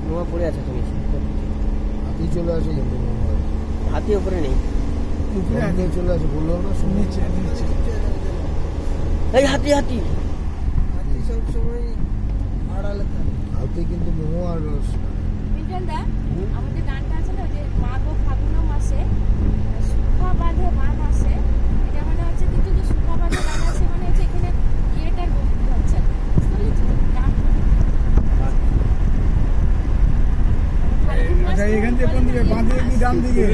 নোয়া পড়ে আছে তুমি হাতি চলে আসে কিন্তু হাতি উপরে নেই উপরে চলে আসে বললো না নিচে নিচে এই হাতি হাতি হাতি সব সময় আড়ালে থাকে। হাতি কিন্তু মোমো আর মিল্টন দা আমাদের গানটা আছে না যে মাঘ ও ফাগুন মাসে শুকা বাঁধে বান আসে, এটা মানে হচ্ছে কিন্তু যে শুকা বাঁধে বান আসে মানে হচ্ছে এখানে ইয়েটার গতি হচ্ছে না। বুঝতে পেরেছি তো? গান আচ্ছা এখান থেকে কোন দিকে বাঁ দিকে কি ডান দিকে?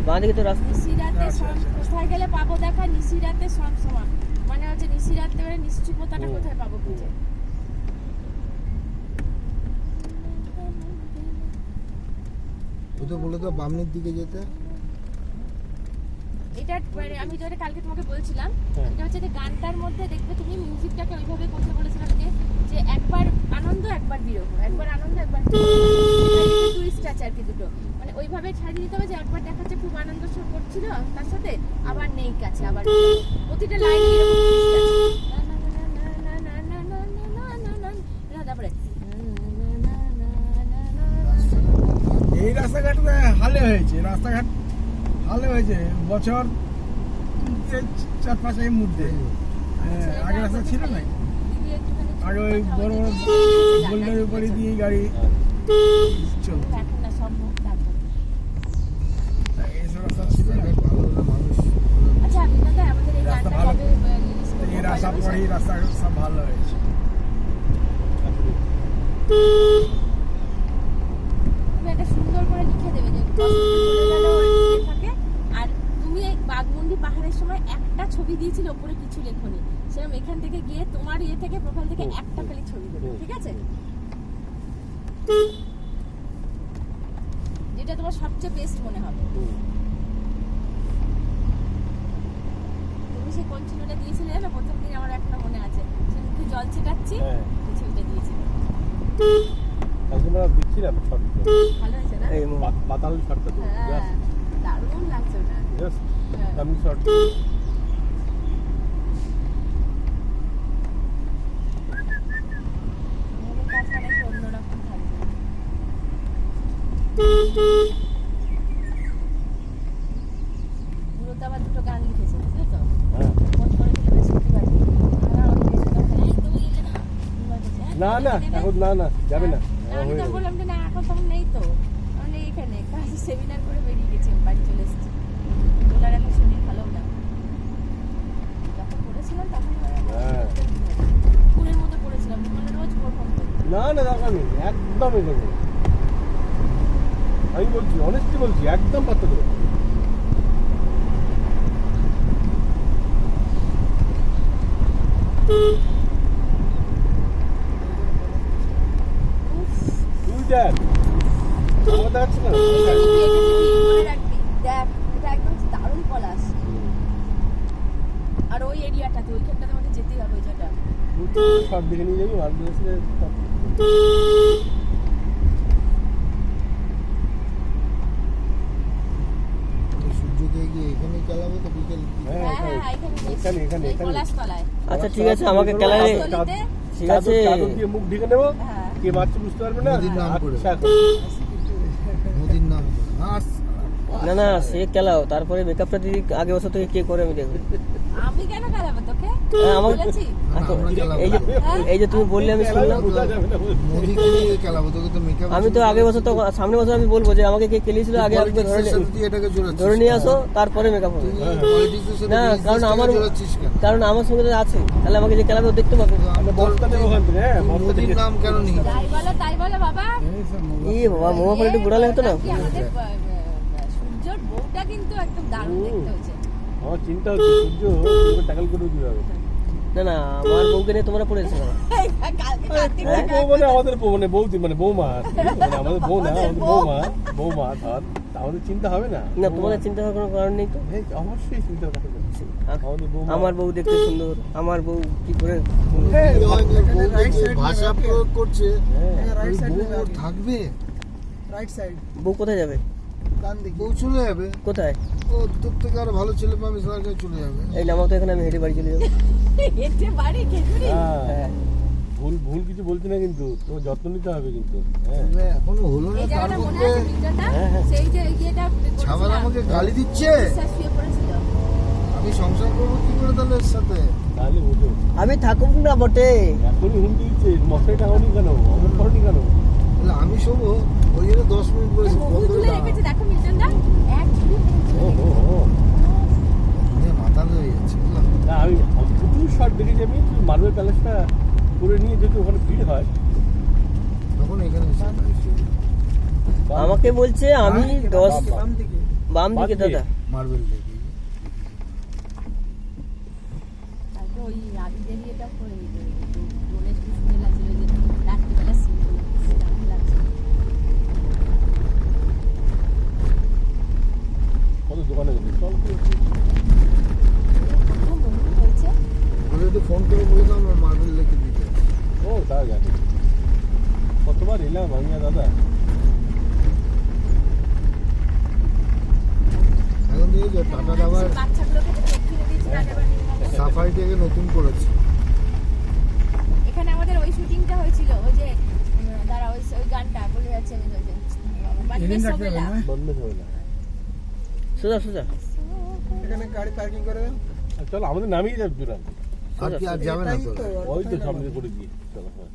বাঁ দিকে তো রাস্তা নিশিরাতে কোথায় গেলে পাবো দেখা নিশিরাতে সমসমা মানে হচ্ছে নিশিরাতে মানে নিশ্চিততাটা কোথায় পাবো খুঁজে। ও তো বলে তো বামনির দিকে যেতে এটা মানে আমি যেটা কালকে তোমাকে বলছিলাম এটা হচ্ছে যে গানটার মধ্যে দেখবে তুমি মিউজিকটাকে ওইভাবে করতে বলেছিলাম যে একবার আনন্দ একবার বিরহ, একবার আনন্দ একবার টুইস্ট আছে আর কি দুটো, মানে ওইভাবে ছাড়িয়ে দিতে হবে যে একবার দেখাচ্ছে খুব আনন্দ করছিল তার সাথে আবার নেই কাছে আবার প্রতিটা লাইনে এরকম টুইস্ট আছে। তারপরে এই রাস্তাঘাট হালে হয়েছে, রাস্তাঘাট হালে হয়েছে বছর 4-5 এর মধ্যে। আগে রাস্তা ছিল না, দিদি একটুখানি আগে ওই বড় বড় গোল্ডের উপরে দিয়ে গাড়ি চলতো, এখন না সব মুখ তারপরে। এইসব রাস্তা ছিল না। ভালো হলে মানুষ আচ্ছা আপনি দাদা আমাদের এই রাস্তা গানটা ভালো। কবে রিলিজ করবেন? এর আশা পরেই রাস্তাঘাট সব ভালো হয়েছে। তুমি একটা সুন্দর করে লিখে দেবে যে চলে গেল থাকে, আর তুমি এই বাঘমুন্ডি পাহাড়ের সময় একটা ছবি দিয়েছিলে ওপরে কিছু লেখনি, সেরকম এখান থেকে গিয়ে তোমার ইয়ে থেকে প্রোফাইল থেকে একটা খালি ছবি দেবে, ঠিক আছে? যেটা তোমার সবচেয়ে বেস্ট মনে হবে। তুমি সেই কোন ছবিটা দিয়েছিলে জানো প্রথম দিন, আমার এখনো মনে আছে, সে মুখে জল ছিটাচ্ছি ওই ছবিটা দিয়েছিলে, দিচ্ছিলাম ভালো হয়েছে না? এই পাতাল শর্টটা হ্যাঁ দারুণ লাগছে ওটা। জাস্ট হ্যাঁ। আমি শর্ট আমাদের কাজটা একটু অন্যরকম থাকবে। পুরো তো আবার দুটো গান লিখেছে, বুঝলে তো? হ্যাঁ ফোন করে দিলে বেশ সত্যি বাজবে। আমার অত বেশি কথা নেই, তুমি এলে না। এবার বলছে, হ্যাঁ, না না তুমি এলে এখন না যাবে না আমি হয়ে তো যাবে। বললাম যে না এখন তখন নেই তো, আমি এখানে কাজ সেমিনার করে বেরিয়ে গেছি, বাড়ি চলে এসেছি। ওনার এখন শরীর ভালো না, যখন পড়েছিলাম তখন হ্যাঁ। পুরের মতো পড়েছিলাম, মানে রোজ পড়তাম তো। না দরকার নেই, একদম এগোবে না। আমি বলছি অনেস্টলি বলছি, একদম পাত্তা দেবো না। উফ, তুই দেখ আমার দেখাচ্ছে না এটা নিবি, মনে রাখবি। দেখ, এটা একদম দারুণ পলাশ। আর ওই এরিয়াটাতে ওইখানটাতে আমাদের যেতেই হবে, ওই জায়গাটা। সব দেখে নিয়ে যাবি মার দিয়েছে সূর্যকে গিয়ে এখানে চালাবো তো বিকেল হ্যাঁ হ্যাঁ এখানে এখানে পলাশ তলায়। আচ্ছা ঠিক আছে আমাকে কেলারে ঠিক আছে চাদর দিয়ে মুখ ঢেকে নেবো, হ্যাঁ কে বাচ্চা বুঝতে পারবে না। নদীর নাম করে। আচ্ছা নদীর নাম না না সে কেলাও, তারপরে মেকআপটা দিদি আগে বছর থেকে কে করে আমি দেখবো। আমি কেন কালাবো তোকে? হ্যাঁ, আমাকে- বলেছি আমরা চালাবো এই যে তুমি বললে আমি শুনলাম, বোঝা যাবে না বলছি। মোদিকে নিয়ে চালাবো তোকে তো মেকআপ আমি তো আগে বছর তো সামনে বছর আমি বলবো যে আমাকে কে কেলিয়েছিল আগে আমাকে এটাকে জোরাচ্ছিস ধরে নিয়ে আসো তারপরে মেকআপ হবে। তুই পলিটিক্সের সাথে না, কারণ আমার- জোরাচ্ছিস কেন কারণ আমার সঙ্গে তো আছে, তাহলে আমাকে যে কেলাবে ও দেখতে পাবে। আমরা বস্তা নেবো ওখান থেকে, হ্যাঁ বস্তা মোদির থেকে। নাম কেন নিয়ে তাই বলো বাবা। এইসব মোবাইল। ই বাবা মোমো করে একটু ঘোরালে হতো না। কি আমাদের সূর্যর বউটা কিন্তু একদম দারুণ দেখতে হয়েছে। আমার চিন্তা হচ্ছে সূর্য টাকাল করে দিতে হবে। না না আমার বউকে নিয়ে তোমরা পড়েছো না। কালকে কার্তিক হ্যাঁ? বউ মানে আমাদের বউ মানে বৌদি মানে বৌমা আর কি। মানে আমাদের বউ না, আমাদের বৌমা ধর, আমাদের চিন্তা হবে না। না তোমাদের চিন্তা করার কোনো কারণ নেই তো। এই অবশ্যই চিন্তা কথা বলছি। আমাদের বৌমা আমার বউ দেখতে সুন্দর, আমার বউ কি করে হ্যাঁ, ভাষা প্রয়োগ করছে হ্যাঁ। রাইট ওই সাইড বউ ওর থাকবে রাইট সাইড বউ কোথায় যাবে? কান দিকে। বউ চলে যাবে কোথায়? ও তোর থেকে আরো ভালো ছেলে পাবে সরকার চলে যাবে এই নামাও তো এখানে, আমি হেঁটে বাড়ি চলে যাবো। এতে বাড়ি খেজুরি। হ্যাঁ। হ্যাঁ ভুল ভুল কিছু বলছি না, কিন্তু তোমার যত্ন নিতে হবে কিন্তু। হ্যাঁ বলবে, এখনো হলো না এই তার জায়গাটা মনে মধ্যে আছে মির্জাটা? হ্যাঁ, হ্যাঁ। সেই যে ইয়েটা ছাবাল আমাকে গালি দিচ্ছে। বিশ্বাস শুয়ে পড়েছিল। আমি সংসার করবো কি করে তাহলে এর সাথে? তাহলে বুঝো, আমি থাকুক না বটে, এখনই হুমকি দিচ্ছে, মশারি টাঙানি কেন, অমন করনি কেন? বলে আমি শোবো, ওই জন্য 10 মিনিট বলেছি মুখ বন্ধ তুলে রেখেছে, দেখো মির্জাটা এক ঝুড়ি ও ও ও মাথা হয়ে যাচ্ছে বুঝলাম। না, আমি প্রচুর শর্ট দেখেছি আমি, মার্বেল প্যালেসটা করে নিয়ে যেহেতু ওখানে ভিড় হয়। তখন এখানে এসে আমাকে বলছে আমি 10 বাম দিকে দাদা। মার্বেল দেখি তারপর ওই আবিদের ইয়েটা করে ড্রোনের কি শুনে লাগছিল যে রাত্রিবেলা সিনগুলো দারুণ লাগছে। কত দোকানে গেছে, চল কত মন্দির হয়েছে। বলে একটু ফোন করে বললাম মার্বেল দেখে দিতে। ও তা জানি, কতবার এলাম আমি আর দাদা। এখন দেখি টাটার আবার বাচ্চাগুলোকে যে চোখ কিনে দিয়েছিল আগেরবার নির্মলে। সাফারি থেকে নতুন করেছে। এখানে আমাদের ওই শুটিংটা হয়েছিল, ওই যে দাঁড়া ওই ওই গানটা বলে যাচ্ছে আমি ওই যে এদিন থাকতে হবে না বন্ধ হবে না। সোজা সোজা এখানে গাড়ি পার্কিং করে দাও। চলো আমাদের নামিয়ে যাবে দুরান, আর কি আর যাবে না তো? ওই তো সামনে করে দিয়ে চলো। হ্যাঁ